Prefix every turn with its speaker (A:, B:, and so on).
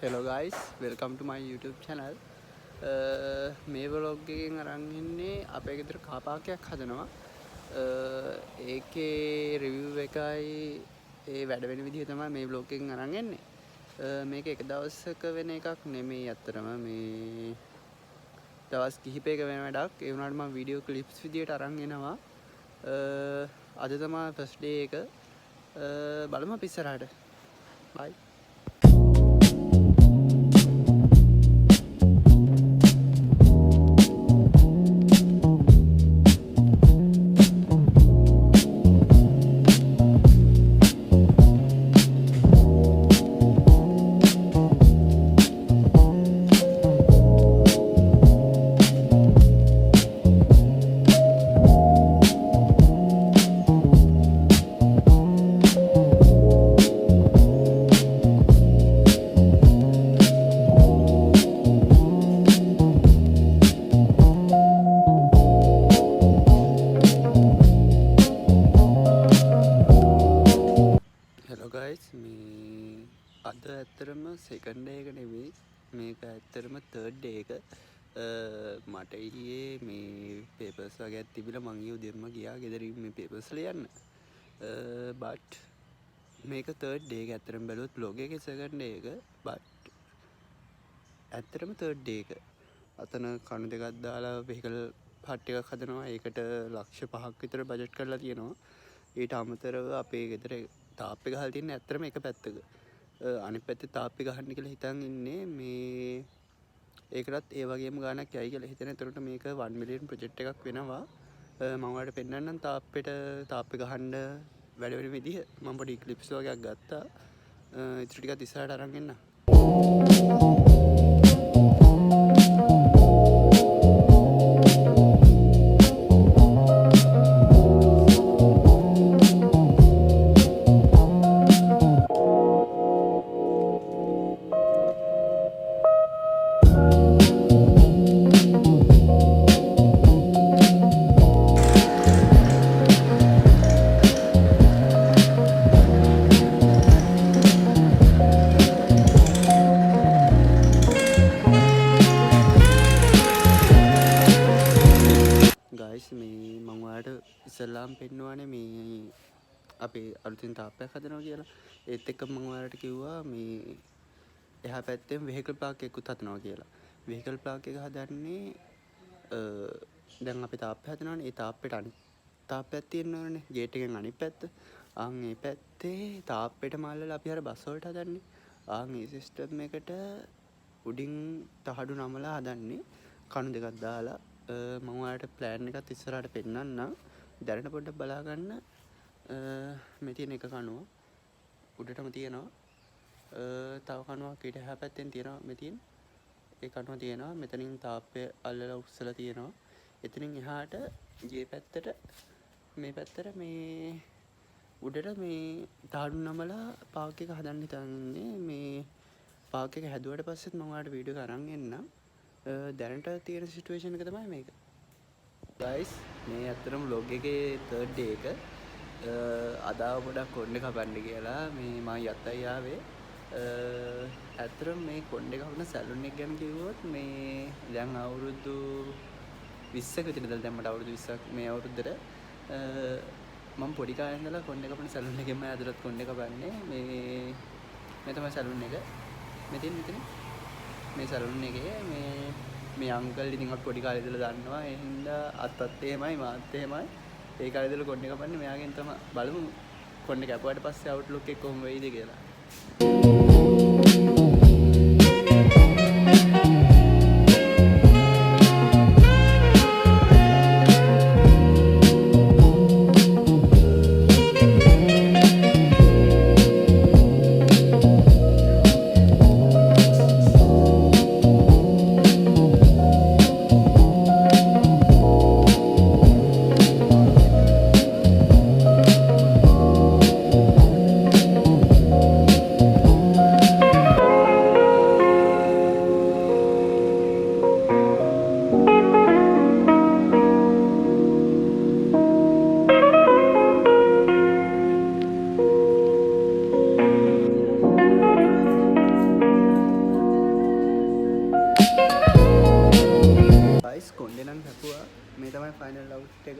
A: Hello guys, welcome to my YouTube channel. මේ vlog එකෙන් අරන් ඉන්නේ අපේ ගෙදර car park එකක් හදනවා. ඒකේ review එකයි ඒ වැඩ වෙන විදිහ තමයි මේ vlog එකෙන් අරන් එන්නේ. මේක එක දවසක වෙන එකක් නෙමෙයි අත්‍තරම මේ දවස් කිහිපයක වෙන වැඩක්. ඒ වුණාට මම video clips විදියට අරන් එනවා. අද තමයි first day එක. බලමු අපි ඉස්සරහට. Bye. මේ අද ඇත්තරම සෙකන්ඩ් එක නෙවෙයි මේක ඇත්තරම තර්ඩ් ඩේ එක. මට ඊයේ මේ පේපර්ස් වගේ තිබිලා මං ඊයේ උදේම ගියා ගෙදරින් මේ පේපර්ස් ලියන්න. බට් මේක තර්ඩ් ඩේ එක. ඇත්තරම බැලුවොත් බ්ලොග් එකේ සෙකන්ඩ් ඩේ එක. බට් ඇත්තරම තර්ඩ් ඩේ එක. අතන කණු දෙකක් දාලා වෙහිකල් පාට් එකක් හදනවා. ඒකට ලක්ෂ 5ක් විතර බජට් කරලා තියෙනවා. ඊට අමතරව අපේ ගෙදර තාප්පේ ගහලා තියෙන ඇත්තටම එක පැත්තක. අනිත් පැත්තේ තාප්පේ ගහන්න කියලා හිතන් ඉන්නේ මේ ඒකටත් ඒ වගේම ගාණක් යයි කියලා හිතන. ඒතරට මේක 1 මිලියන් ප්‍රොජෙක්ට් එකක් වෙනවා. මම ඔයාලට පෙන්නන්නම් තාප්පේ ගහන්න වැඩ වෙන විදිහ. මම පොඩි ක්ලිප්ස් වගේක් ගත්තා. ඉතින් ටිකක් ඉස්සරහට අරන් එන්න. මේ මම ඔයාලට ඉස්සල්ලාම පෙන්නුවානේ මේ අපේ අලුතින් තාප්පයක් හදනවා කියලා. ඒත් එක්ක මම ඔයාලට කිව්වා මේ එහා පැත්තෙන් vehicle park එකකුත් හදනවා කියලා. vehicle park එක හදන්නේ දැන් අපි තාප්පය හදනවානේ. ඒ තාප්පෙට අනිත් තාප්පයක් තියෙනවනේ ගේට් එකෙන් අනිත් පැත්ත. ඒ පැත්තේ තාප්පෙට මල්ලලා අපි අර බස් වලට හදන්නේ. ඒ සිස්ටම් එකට උඩින් තහඩු නමලා හදන්නේ කණු දෙකක් දාලා. මම ඔයාලට ප්ලෑන් එකත් ඉස්සරහට පෙන්නන්නම්. දැනට පොඩ්ඩක් බලා ගන්න. මේ තියෙන එක කණුව උඩටම තියෙනවා. තව කණුවක් ඊට එහා පැත්තෙන් තියෙනවා. මේ තියෙන ඒ කණුව තියෙනවා. මෙතනින් තාප්පය අල්ලලා උස්සලා තියෙනවා. එතනින් එහාට ගියේ පැත්තට මේ පැත්තට මේ උඩට මේ තාඩු නමලා පාක් එක හදන්න හිතන්නේ. මේ පාක් එක හැදුවට පස්සෙත් මම ඔයාලට වීඩියෝ එක අරන් එන්නම්. දැනට තියෙන සිටුවේෂන් එක තමයි මේක. ගයිස් මේ ඇත්තටම vlog එකේ තර්ඩ් ඩේ එක. අද ආව පොඩක් කොණ්ඩේ කපන්න කියලා මේ මම යත්තයි ආවේ. ඇත්තටම මේ කොණ්ඩේ කපන සැලුන් එක ගැන කිව්වොත් මේ දැන් අවුරුදු 20ක විතර ඉඳලා දැන් මට අවුරුදු 20ක් මේ අවුරුද්දට මම පොඩි කාලේ ඉඳලා කොණ්ඩේ කපන සැලුන් එකෙන්ම ඇතුළත් කොණ්ඩේ කපන්නේ. මේ තමයි සැලුන් එක. මෙතන මේ සැලුන් එකේ මේ අංකල් ඉතින් අපේ පොඩි කාලේ ඉඳලා දන්නවා. ඒ හින්දා අත්තත් එහෙමයි මාත් එහෙමයි. ඒ කාලේ ඉඳලා කොණ්ඩේ කපන්නේ මෙයාගෙන් තමයි. බලමු කොණ්ඩේ කැපුවාට පස්සේ අවුට්ලුක් එක කොහොම වෙයිද කියලා. කොන්්ඩේ නම් හැපුවා මේ තමයි ෆයිනල් අවුට් එක